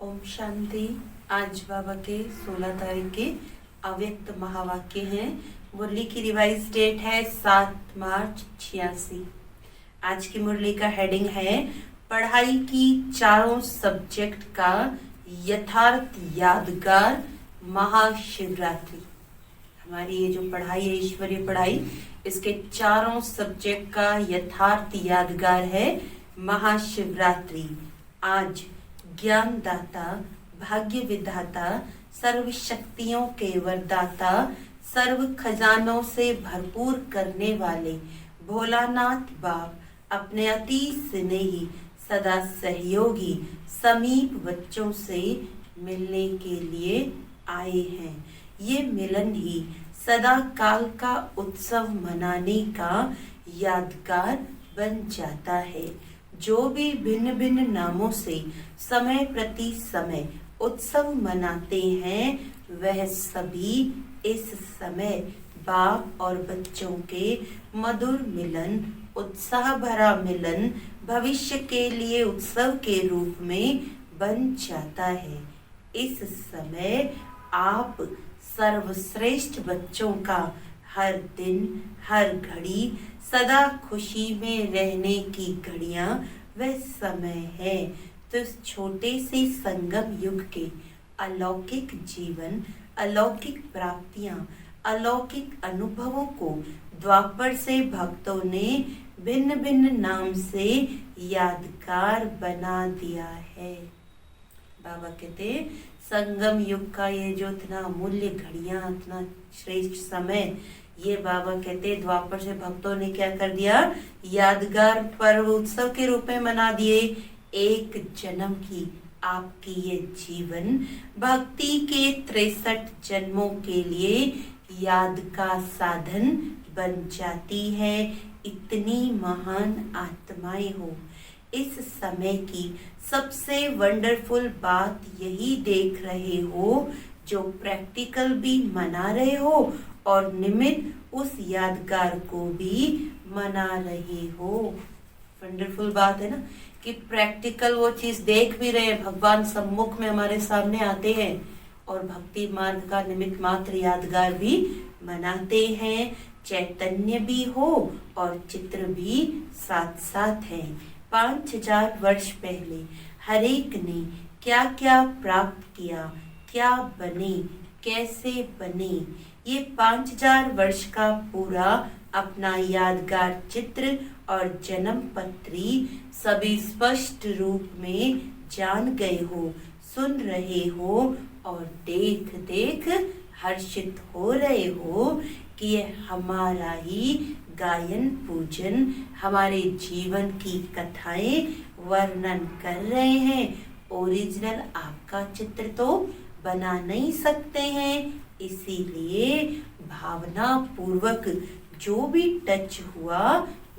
ओम शांति। आज बाबा के 16 तारीख के अव्यक्त महावाक्य हैं। मुरली की रिवाइज डेट है 7 मार्च 86। आज की मुरली का हेडिंग है पढ़ाई की चारों सब्जेक्ट का यथार्थ यादगार महाशिवरात्रि। हमारी ये जो पढ़ाई है ईश्वरीय पढ़ाई, इसके चारों सब्जेक्ट का यथार्थ यादगार है महाशिवरात्रि। आज ज्ञान दाता, भाग्य विधाता, सर्व शक्तियों के वरदाता, सर्व खजानों से भरपूर करने वाले भोलानाथ बाप अपने अति स्नेही सदा सहयोगी समीप बच्चों से मिलने के लिए आए हैं। ये मिलन ही सदा काल का उत्सव मनाने का यादगार बन जाता है। जो भी भिन्न भिन्न नामों से समय प्रति समय उत्सव मनाते हैं, वह सभी इस समय बाप और बच्चों के मधुर मिलन, उत्साह भरा मिलन भविष्य के लिए उत्सव के रूप में बन जाता है। इस समय आप सर्वश्रेष्ठ बच्चों का हर दिन हर घड़ी सदा खुशी में रहने की घड़ियां वह समय है। तो इस छोटे से संगम युग के अलौकिक जीवन, अलौकिक प्राप्तियां, अलौकिक अनुभवों को द्वापर से भक्तों ने भिन्न भिन्न नाम से यादगार बना दिया है। बाबा कहते संगम युग का ये जो इतना अमूल्य घड़ियां, इतना श्रेष्ठ समय, ये बाबा कहते द्वापर से भक्तों ने क्या कर दिया, यादगार पर्व उत्सव के रूप में मना दिए। एक जन्म की आपकी ये जीवन भक्ति के 63 जन्मों के लिए याद का साधन बन जाती है। इतनी महान आत्माएं हो, इस समय की सबसे वंडरफुल बात यही देख रहे हो, जो प्रैक्टिकल भी मना रहे हो और निमित्त उस यादगार को भी मना रहे हो। वंडरफुल बात है ना कि प्रैक्टिकल वो चीज देख भी रहे हैं, भगवान सम्मुख में हमारे सामने आते हैं और भक्ति मार्ग का निमित्त मात्र यादगार भी मनाते हैं। चैतन्य भी हो और चित्र भी साथ साथ है। 5000 वर्ष पहले हर एक ने क्या क्या प्राप्त किया, क्या बने, कैसे बने, ये 5000 वर्ष का पूरा अपना यादगार चित्र और जन्म पत्री सभी स्पष्ट रूप में जान गए हो, सुन रहे हो और देख देख हर्षित हो रहे हो कि ये हमारा ही गायन पूजन, हमारे जीवन की कथाएं वर्णन कर रहे हैं। ओरिजिनल आपका चित्र तो बना नहीं सकते हैं, इसीलिए भावना पूर्वक जो भी टच हुआ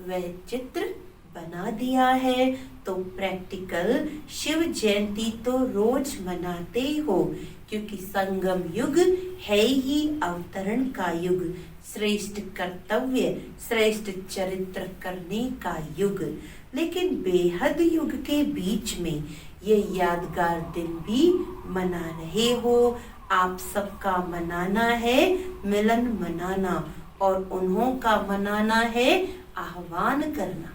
वह चित्र बना दिया है। तो प्रैक्टिकल शिव जयंती तो रोज मनाते हो, क्योंकि संगम युग है ही अवतरण का युग, श्रेष्ठ कर्तव्य, श्रेष्ठ चरित्र करने का युग। लेकिन बेहद युग के बीच में ये यादगार दिन भी मना रहे हो। आप सबका मनाना है मिलन मनाना, और उन्हों का मनाना है आह्वान करना।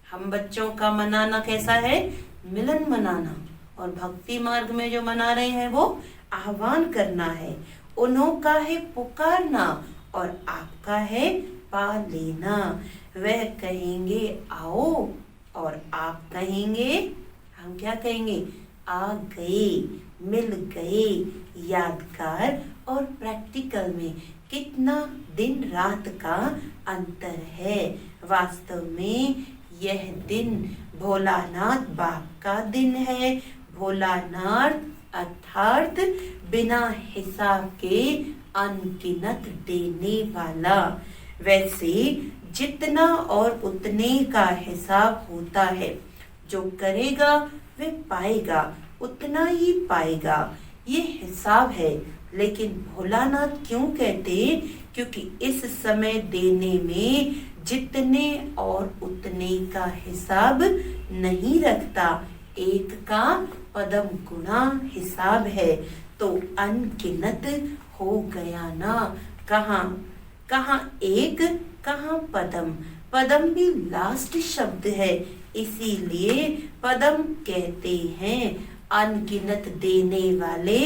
हम बच्चों का मनाना कैसा है, मिलन मनाना, और भक्ति मार्ग में जो मना रहे हैं वो आह्वान करना है। उन्हों का है पुकारना और आपका है पा लेना। वह कहेंगे आओ और आप कहेंगे, हम क्या कहेंगे, आ गए, मिल गए। यादगार और प्रैक्टिकल में कितना दिन रात का अंतर है। वास्तव में यह दिन भोलानाथ बाप का दिन है। भोलानाथ अर्थात बिना हिसाब के अनगिनत देने वाला। वैसे जितना और उतने का हिसाब होता है, जो करेगा वह पाएगा, उतना ही पाएगा, ये हिसाब है। लेकिन भोलानाथ क्यों कहते, क्योंकि इस समय देने में जितने और उतने का हिसाब नहीं रखता, एक का पदम गुणा हिसाब है तो अनगिनत हो गया ना। कहाँ कहाँ एक, कहाँ पदम। पदम भी लास्ट शब्द है, इसीलिए पदम कहते हैं। अनगिनत देने वाले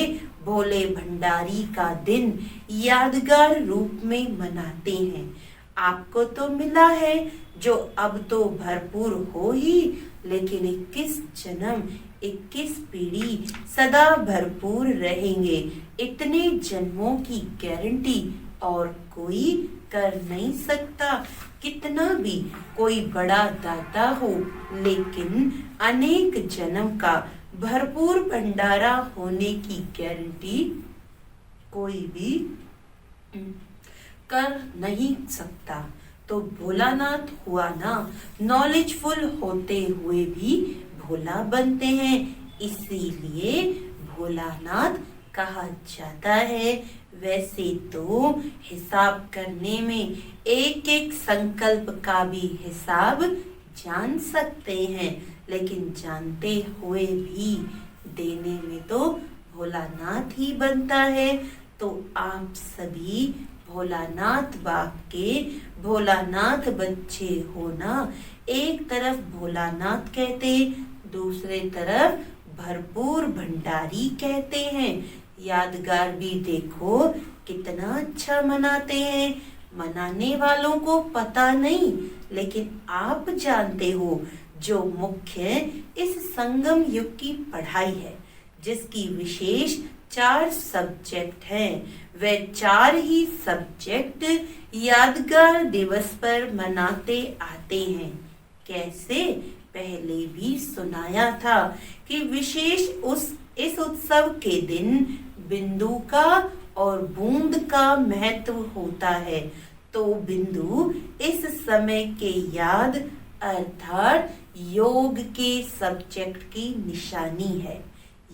भोले भंडारी का दिन यादगार रूप में मनाते हैं। आपको तो मिला है जो अब तो भरपूर हो ही, लेकिन 21 जन्म 21 पीढ़ी सदा भरपूर रहेंगे। इतने जन्मों की गारंटी और कोई कर नहीं सकता। कितना भी कोई बड़ा दाता हो, लेकिन अनेक जन्म का भरपूर भंडारा होने की गारंटी कोई भी कर नहीं सकता। तो भोलानाथ हुआ ना, नॉलेजफुल होते हुए भी भोला बनते हैं, इसीलिए भोलानाथ कहा जाता है। वैसे तो हिसाब करने में एक एक संकल्प का भी हिसाब जान सकते हैं, लेकिन जानते हुए भी देने में तो भोलानाथ ही बनता है। तो आप सभी भोलानाथ बाप के भोलानाथ बच्चे हो ना। एक तरफ भोलानाथ कहते, दूसरे तरफ भरपूर भंडारी कहते हैं। यादगार भी देखो कितना अच्छा मनाते हैं। मनाने वालों को पता नहीं, लेकिन आप जानते हो जो मुख्य इस संगम युग की पढ़ाई है, जिसकी विशेष 4 सब्जेक्ट हैं। वे 4 ही सब्जेक्ट यादगार दिवस पर मनाते आते हैं। कैसे? पहले भी सुनाया था कि विशेष इस उत्सव के दिन बिंदु का और बूंद का महत्व होता है। तो बिंदु इस समय के याद अर्थात योग के सब्जेक्ट की निशानी है।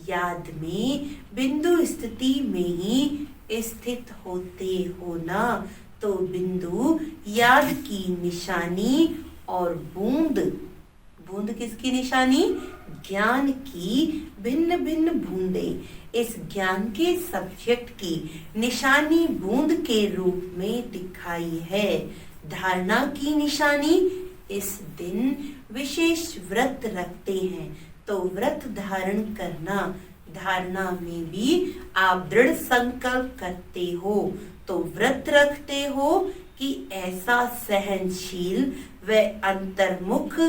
याद में बिंदु स्थिति में ही स्थित होते हो ना। तो बिंदु याद की निशानी और बूंद किसकी निशानी? ज्ञान की भिन्न भिन्न बूंदें इस ज्ञान के सब्जेक्ट की निशानी बूंद के रूप में दिखाई है। धारणा की निशानी, इस दिन विशेष व्रत रखते हैं, तो व्रत धारण करना। धारणा में भी आप दृढ़ संकल्प करते हो, तो व्रत रखते हो कि ऐसा सहनशील व अंतर्मुख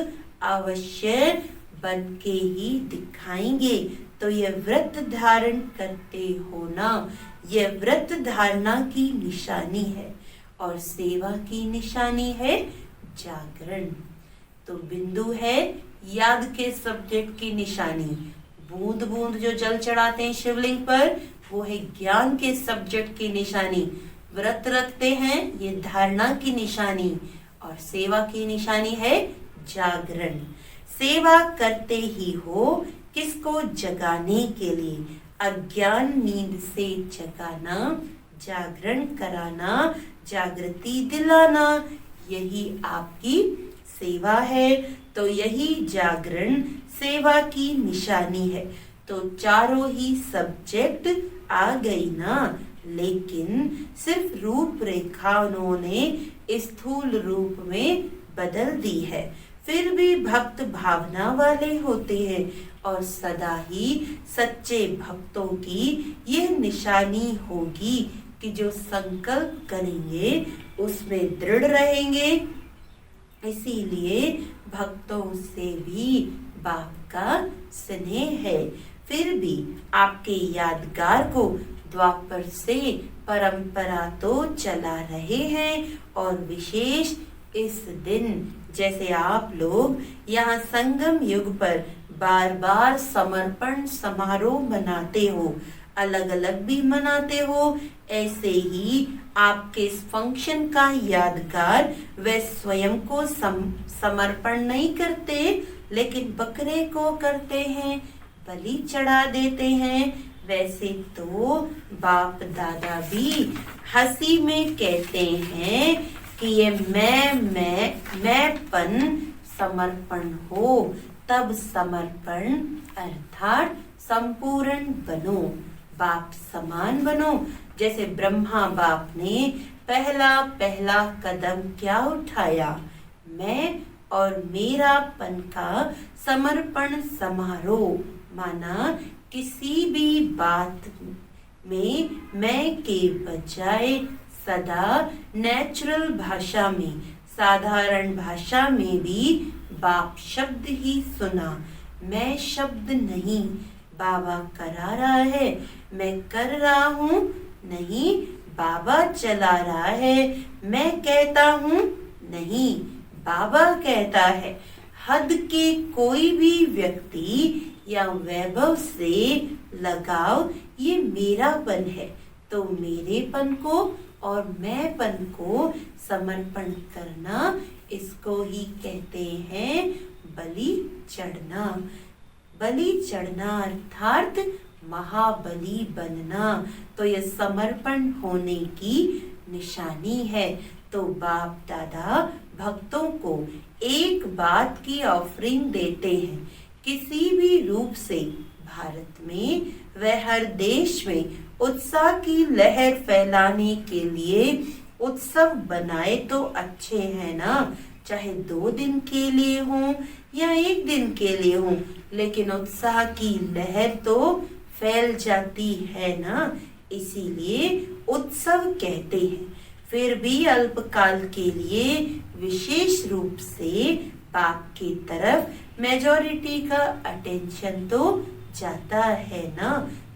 अवश्य बन के ही दिखाएंगे। तो यह व्रत धारण करते हो ना, यह व्रत धारणा की निशानी है। और सेवा की निशानी है जागरण। तो बिंदु है याद के सब्जेक्ट की निशानी। बूंद बूंद जो जल चढ़ाते हैं शिवलिंग पर, वो है ज्ञान के सब्जेक्ट की निशानी। व्रत रखते हैं, ये धारणा की निशानी। और सेवा की निशानी है जागरण। सेवा करते ही हो किसको? जगाने के लिए। अज्ञान नींद से जगाना, जागरण कराना, जागृति दिलाना, यही आपकी सेवा है। तो यही जागरण सेवा की निशानी है। तो चारों ही सब्जेक्ट आ गई ना, लेकिन सिर्फ रूपरेखा उन्होंने स्थूल रूप में बदल दी है। फिर भी भक्त भावना वाले होते हैं और सदा ही सच्चे भक्तों की यह निशानी होगी कि जो संकल्प करेंगे उसमें दृढ़ रहेंगे। इसीलिए भक्तों से भी बाप का स्नेह है। फिर भी आपके यादगार को द्वापर से परंपरा तो चला रहे हैं। और विशेष इस दिन जैसे आप लोग यहाँ संगम युग पर बार बार समर्पण समारोह मनाते हो, अलग अलग भी मनाते हो, ऐसे ही आपके इस फंक्शन का यादगार वे स्वयं को समर्पण नहीं करते, लेकिन बकरे को करते हैं, बलि चढ़ा देते हैं। वैसे तो बाप दादा भी हंसी में कहते हैं कि ये मैंपन समर्पण हो। तब समर्पण अर्थात संपूर्ण बनो, बाप समान बनो। जैसे ब्रह्मा बाप ने पहला पहला कदम क्या उठाया, मैं और मेरापन का समर्पण समारोह। माना किसी भी बात में मैं के बजाय सदा नेचुरल भाषा में, साधारण भाषा में भी बाप शब्द ही सुना। मैं शब्द नहीं, बाबा करा रहा है, मैं कर रहा हूँ नहीं, बाबा चला रहा है, मैं कहता हूँ नहीं, बाबा कहता है। हद के कोई भी व्यक्ति या वैभव से लगाव ये मेरापन है, तो मेरेपन को और मैंपन को समर्पण करना, इसको ही कहते हैं बलि चढ़ना। बलि चढ़ना अर्थात महाबली बनना, तो यह समर्पण होने की निशानी है। तो बाप दादा भक्तों को एक बात की ऑफरिंग देते हैं, किसी भी रूप से भारत में व हर देश में उत्साह की लहर फैलाने के लिए उत्सव बनाए तो अच्छे हैं ना, चाहे 2 दिन के लिए हो या 1 दिन के लिए हो, लेकिन उत्साह की लहर तो फैल जाती है ना, इसीलिए उत्सव कहते हैं। फिर भी अल्पकाल के लिए विशेष रूप से बाप की तरफ मेजॉरिटी का अटेंशन तो जाता है ना,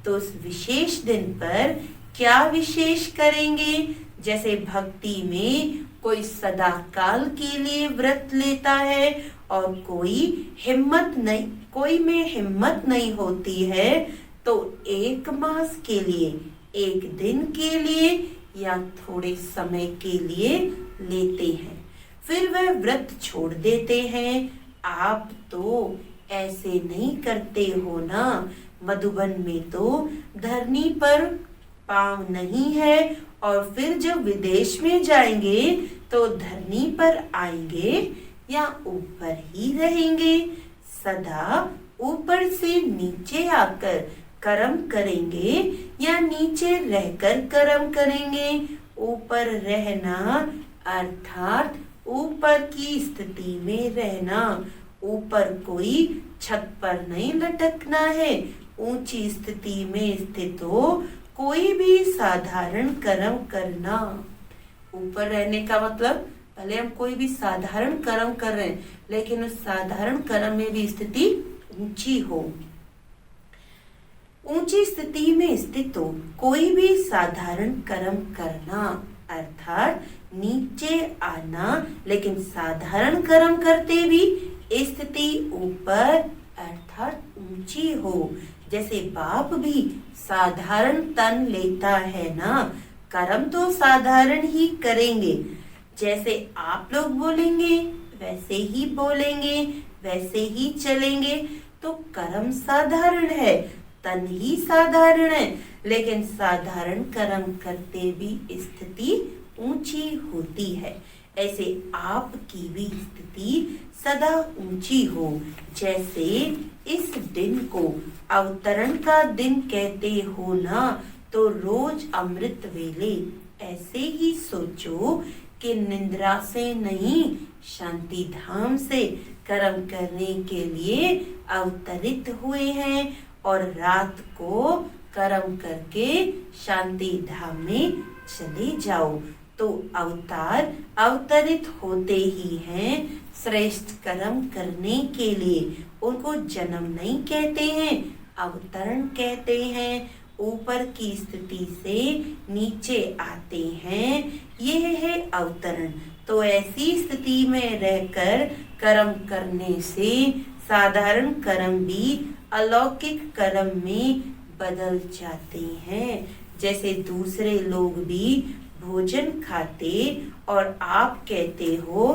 तो उस विशेष दिन पर क्या विशेष करेंगे। जैसे भक्ति में कोई सदा काल के लिए व्रत लेता है और कोई में हिम्मत नहीं होती है, तो 1 मास के लिए, 1 दिन के लिए या थोड़े समय के लिए लेते हैं, फिर वह व्रत छोड़ देते हैं। आप तो ऐसे नहीं करते हो ना। मधुबन में तो धरनी पर पांव नहीं है, और फिर जब विदेश में जाएंगे तो धरनी पर आएंगे या ऊपर ही रहेंगे। सदा ऊपर से नीचे आकर कर्म करेंगे या नीचे रहकर कर्म करेंगे। ऊपर रहना अर्थात ऊपर की स्थिति में रहना। ऊपर कोई छत पर नहीं लटकना है, ऊंची स्थिति में स्थित हो कोई भी साधारण कर्म करना। ऊपर रहने का मतलब पहले हम कोई भी साधारण कर्म कर रहे हैं, लेकिन उस साधारण कर्म में भी स्थिति ऊंची हो। ऊंची स्थिति में स्थित हो कोई भी साधारण कर्म करना अर्थात नीचे आना, लेकिन साधारण कर्म करते भी स्थिति ऊपर अर्थात ऊंची हो। जैसे बाप भी साधारण तन लेता है ना, कर्म तो साधारण ही करेंगे। जैसे आप लोग बोलेंगे वैसे ही बोलेंगे, वैसे ही चलेंगे, तो कर्म साधारण है, तन ही साधारण है, लेकिन साधारण कर्म करते भी स्थिति ऊंची होती है। ऐसे आपकी भी स्थिति सदा ऊंची हो। जैसे इस दिन को अवतरण का दिन कहते हो ना, तो रोज अमृत वेले ऐसे ही सोचो कि निंद्रा से नहीं, शांति धाम से कर्म करने के लिए अवतरित हुए हैं, और रात को कर्म करके शांति धाम में चले जाओ। तो अवतार अवतरित होते ही हैं श्रेष्ठ कर्म करने के लिए। उनको जन्म नहीं कहते हैं, अवतरण कहते हैं। ऊपर की स्थिति से नीचे आते हैं, यह है अवतरण। तो ऐसी स्थिति में रहकर कर्म करने से साधारण कर्म भी अलौकिक कर्म में बदल जाते हैं। जैसे दूसरे लोग भी भोजन खाते और आप कहते हो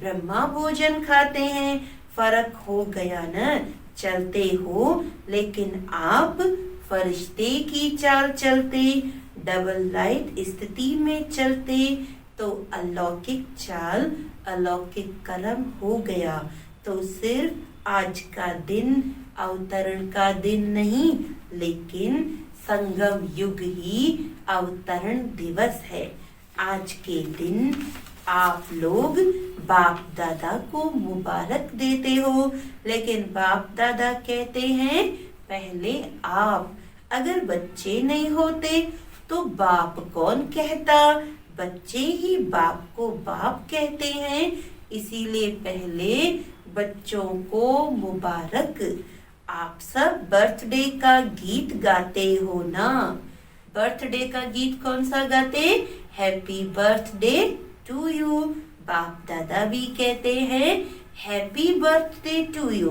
ब्रह्मा भोजन खाते हैं, फर्क हो गया न। चलते हो लेकिन आप फरिश्ते की चाल चलते, डबल लाइट स्थिति में चलते, तो अलौकिक चाल अलौकिक कर्म हो गया। तो सिर्फ आज का दिन अवतरण का दिन नहीं, लेकिन संगम युग ही अवतरण दिवस है। आज के दिन आप लोग बाप दादा को मुबारक देते हो, लेकिन बाप दादा कहते हैं पहले आप। अगर बच्चे नहीं होते तो बाप कौन कहता? बच्चे ही बाप को बाप कहते हैं। इसीलिए पहले बच्चों को मुबारक। आप सब बर्थडे का गीत गाते हो ना? बर्थडे का गीत कौन सा गाते? Happy birthday to you. बाप दादा भी कहते हैं happy birthday to you.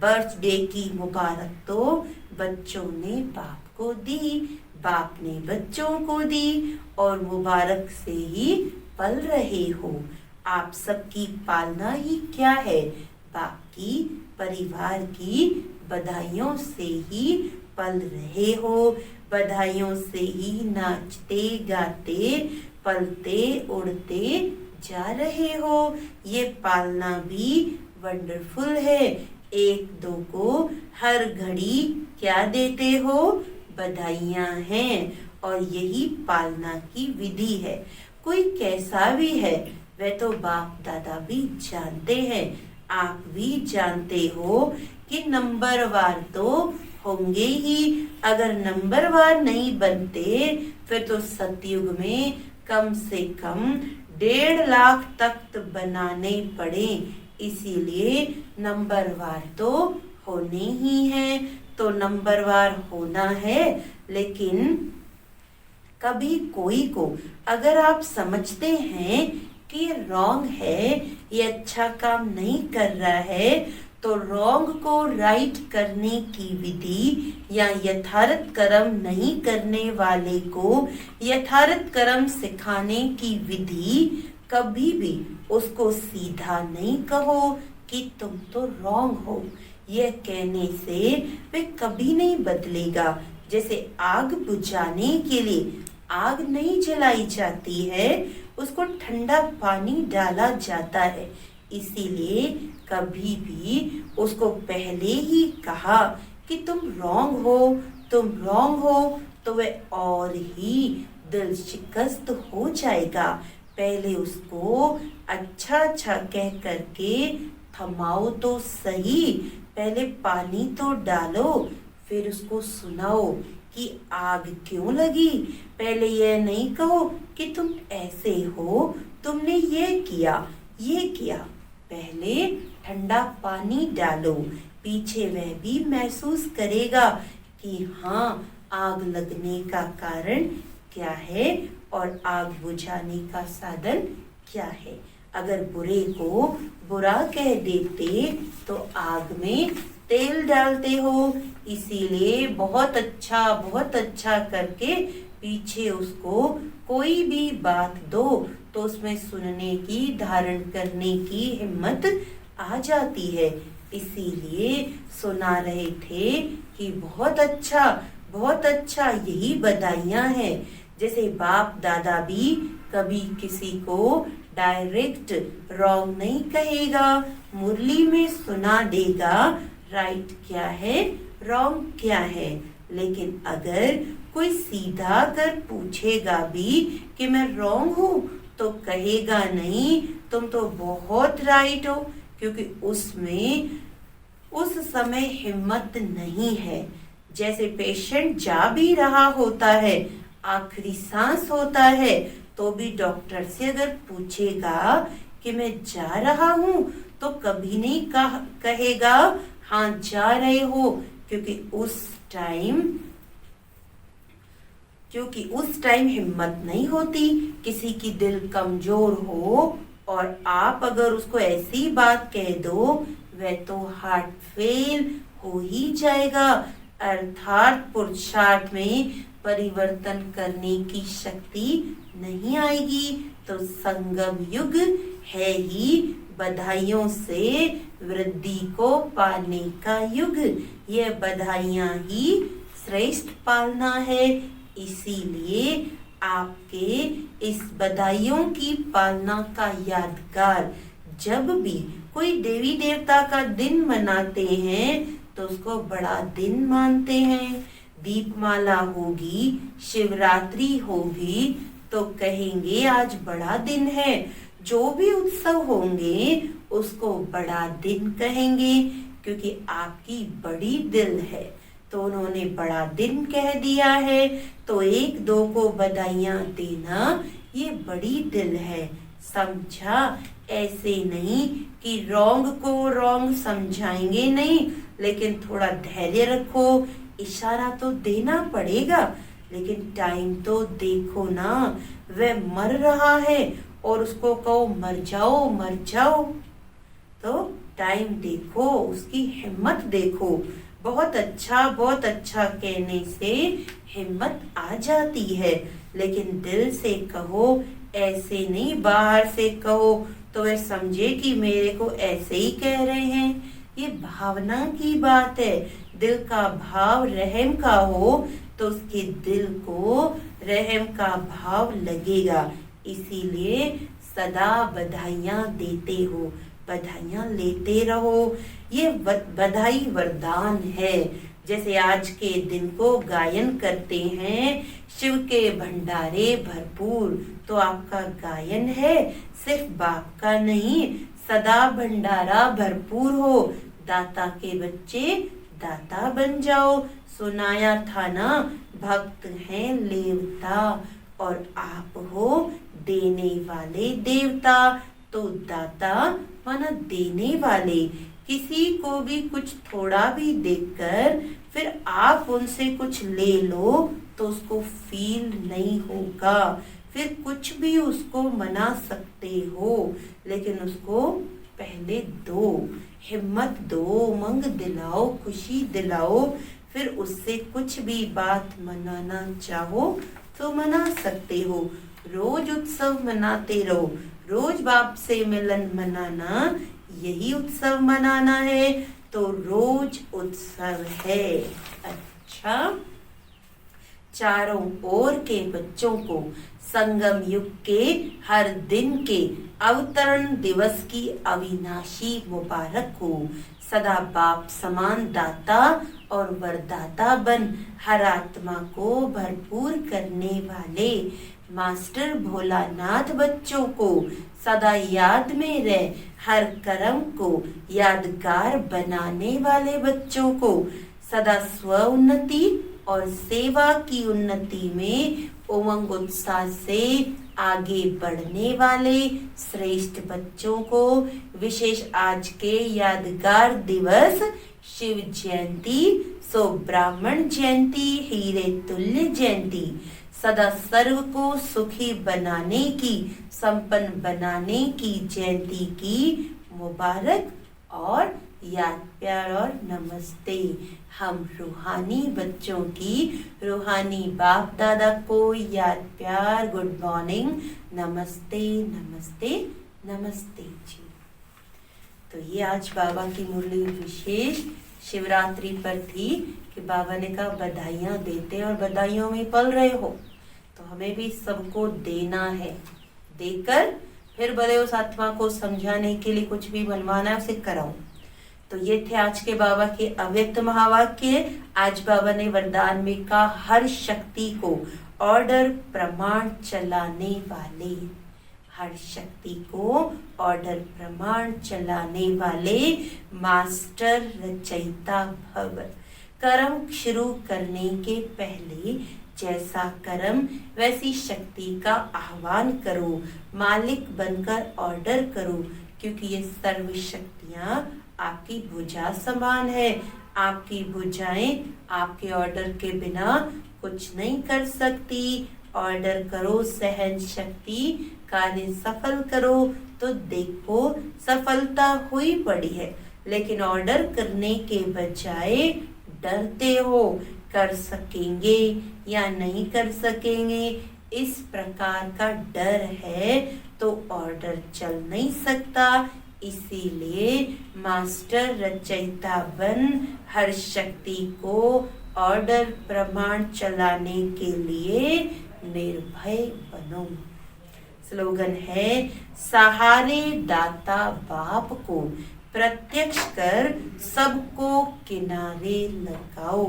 Birthday की मुबारक तो बच्चों ने बाप को दी, बाप ने बच्चों को दी, और मुबारक से ही पल रहे हो। आप सबकी पालना ही क्या है? बाप की, परिवार की बधाइयों से ही पल रहे हो। बधाइयों से ही नाचते गाते पलते उड़ते जा रहे हो। ये पालना भी वंडरफुल है। एक दो को हर घड़ी क्या देते हो? बधाइयाँ हैं। और यही पालना की विधि है। कोई कैसा भी है वह तो बाप दादा भी जानते हैं। आप भी जानते हो कि नंबरवार तो होंगे ही। अगर नंबरवार नहीं बनते फिर तो सतयुग में कम से कम 1.5 लाख तख्त बनाने पड़े। इसीलिए नंबरवार तो होने ही है। तो नंबरवार होना है, लेकिन कभी कोई को अगर आप समझते हैं कि ये रॉन्ग है, ये अच्छा काम नहीं कर रहा है, तो रॉन्ग को राइट करने की विधि या यथार्थ कर्म नहीं करने वाले को यथार्थ कर्म सिखाने की विधि, कभी भी उसको सीधा नहीं कहो कि तुम तो रॉन्ग हो। यह कहने से वे कभी नहीं बदलेगा। जैसे आग बुझाने के लिए आग नहीं जलाई जाती है, उसको ठंडा पानी डाला जाता है। इसीलिए कभी भी उसको पहले ही कहा कि तुम रॉन्ग हो, तुम रॉन्ग हो, तो वह और ही दिल शिकस्त हो जाएगा। पहले उसको अच्छा अच्छा कह करके थमाओ तो सही। पहले पानी तो डालो, फिर उसको सुनाओ कि आग क्यों लगी। पहले यह नहीं कहो कि तुम ऐसे हो, तुमने ये किया ये किया। पहले ठंडा पानी डालो, पीछे वह भी महसूस करेगा कि हाँ, आग लगने का कारण क्या है और आग बुझाने का साधन क्या है। अगर बुरे को बुरा कह देते तो आग में तेल डालते हो। इसीलिए बहुत अच्छा करके पीछे उसको कोई भी बात दो तो उसमें सुनने की, धारण करने की हिम्मत आ जाती है। इसीलिए सुना रहे थे कि बहुत अच्छा, यही बधाइयाँ हैं। जैसे बाप दादा भी कभी किसी को डायरेक्ट रॉन्ग नहीं कहेगा, मुरली में सुना देगा राइट क्या है, रॉन्ग क्या है। लेकिन अगर कोई सीधा कर पूछेगा भी कि मैं रॉन्ग हूँ, तो कहेगा नहीं, तुम तो बहुत राइट हो, क्योंकि उसमें उस समय हिम्मत नहीं है। जैसे पेशेंट जा भी रहा होता है, आखिरी सांस होता है, तो भी डॉक्टर से अगर पूछेगा कि मैं जा रहा हूँ, तो कभी नहीं कहेगा हाँ जा रहे हो, क्योंकि उस टाइम हिम्मत नहीं होती। किसी की दिल कमजोर हो और आप अगर उसको ऐसी बात कह दो, वह तो हार्ट फेल हो ही जाएगा। अर्थात पुरुषार्थ में परिवर्तन करने की शक्ति नहीं आएगी। तो संगम युग है ही बधाइयों से वृद्धि को पाने का युग। यह बधाइयाँ ही श्रेष्ठ पालना है। इसीलिए आपके इस बधाइयों की पालना का यादगार जब भी कोई देवी देवता का दिन मनाते हैं, तो उसको बड़ा दिन मानते हैं। दीपमाला होगी, शिवरात्रि होगी तो कहेंगे आज बड़ा दिन है। जो भी उत्सव होंगे उसको बड़ा दिन कहेंगे, क्योंकि आपकी बड़ी दिल है तो उन्होंने बड़ा दिन कह दिया है। तो एक दो को बधाइयां देना ये बड़ी दिल है, समझा? ऐसे नहीं कि रॉन्ग को रॉन्ग समझाएंगे नहीं, लेकिन थोड़ा धैर्य रखो। इशारा तो देना पड़ेगा, लेकिन टाइम तो देखो ना, वह मर रहा है और उसको कहो मर जाओ मर जाओ, तो टाइम देखो, उसकी हिम्मत देखो। बहुत अच्छा कहने से हिम्मत आ जाती है, लेकिन दिल से कहो, ऐसे नहीं बाहर से कहो तो वह समझे कि मेरे को ऐसे ही कह रहे हैं। ये भावना की बात है। दिल का भाव रहम का हो तो उसके दिल को रहम का भाव लगेगा। इसीलिए सदा बधाइयां देते हो, बधाइयां लेते रहो। ये बधाई वरदान है। जैसे आज के दिन को गायन करते हैं, शिव के भंडारे भरपूर, तो आपका गायन है सिर्फ बाप का नहीं, सदा भंडारा भरपूर हो। दाता के बच्चे दाता बन जाओ। सुनाया था ना, भक्त हैं लेवता और आप हो देने वाले देवता। तो दाता माना देने वाले। किसी को भी कुछ थोड़ा भी देकर फिर आप उनसे कुछ ले लो तो उसको फील नहीं होगा। फिर कुछ भी उसको मना सकते हो, लेकिन उसको पहले दो, हिम्मत दो, उमंग दिलाओ, खुशी दिलाओ। फिर उससे कुछ भी बात मनाना चाहो तो मना सकते हो। रोज उत्सव मनाते रहो, रोज बाप से मिलन मनाना, यही उत्सव मनाना है। तो रोज उत्सव है। अच्छा, चारों ओर के बच्चों को संगम युग के हर दिन के अवतरण दिवस की अविनाशी मुबारक हो। सदा बाप समान दाता और वरदाता बन हर आत्मा को भरपूर करने वाले मास्टर भोलानाथ बच्चों को सदा याद में रह हर कर्म को यादगार बनाने वाले बच्चों को सदा स्व उन्नति और सेवा की उन्नति में उमंग उत्साह से आगे बढ़ने वाले श्रेष्ठ बच्चों को विशेष आज के यादगार दिवस शिव जयंती, सो ब्राह्मण जयंती, हीरे तुल्य जयंती, सदा सर्व को सुखी बनाने की, संपन्न बनाने की जयंती की मुबारक और याद प्यार और नमस्ते। हम रूहानी बच्चों की रूहानी बाप दादा को याद प्यार, गुड मॉर्निंग, नमस्ते नमस्ते नमस्ते जी। तो ये आज बाबा की मुरली विशेष शिवरात्रि पर थी कि बाबा ने कहा बधाइयां देते और बधाइयों में पल रहे हो तो हमें भी सबको देना है। देकर फिर भले उस आत्मा को समझाने के लिए कुछ भी बनवाना है उसे कराओ। तो ये थे आज के बाबा के अव्यक्त महावाक्य। आज बाबा ने वरदान में कहा हर शक्ति को ऑर्डर प्रमाण चलाने वाले, हर शक्ति को ऑर्डर प्रमाण चलाने वाले मास्टर रचयिता भव। कर्म शुरू करने के पहले जैसा कर्म वैसी शक्ति का आह्वान करो, मालिक बनकर ऑर्डर करो, क्योंकि ये सर्व शक्तियां आपकी भुजा समान है। आपकी भुजाएं आपके ऑर्डर के बिना कुछ नहीं कर सकती। ऑर्डर करो, सहन शक्ति, कार्य सफल करो, तो देखो सफलता हुई पड़ी है। लेकिन ऑर्डर करने के बजाय डरते हो, कर सकेंगे या नहीं कर सकेंगे, इस प्रकार का डर है तो ऑर्डर चल नहीं सकता। इसीलिए मास्टर रचयिता बन हर शक्ति को ऑर्डर प्रमाण चलाने के लिए निर्भय बनो। स्लोगन है सहारे दाता बाप को, प्रत्यक्ष कर सबको किनारे लगाओ।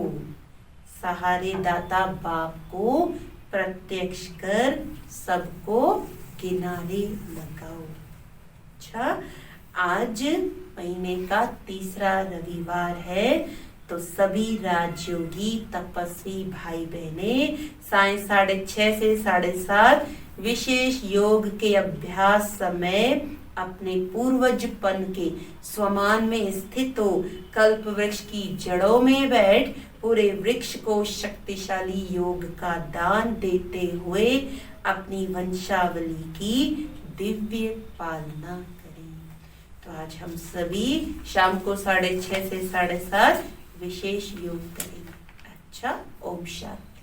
सहारे दाता बाप को प्रत्यक्ष कर सबको किनारे लगाओ। अच्छा, आज महीने का तीसरा रविवार है, तो सभी राजयोगी तपस्वी भाई बहने साय 6:30 से 7:30 विशेष योग के अभ्यास समय अपने पूर्वजपन के स्वमान में स्थित हो कल्प वृक्ष की जड़ों में बैठ पूरे वृक्ष को शक्तिशाली योग का दान देते हुए अपनी वंशावली की दिव्य पालना करें। तो आज हम सभी शाम को 6:30 से 7:30 विशेष योग करेंगे। अच्छा, ओम शांति।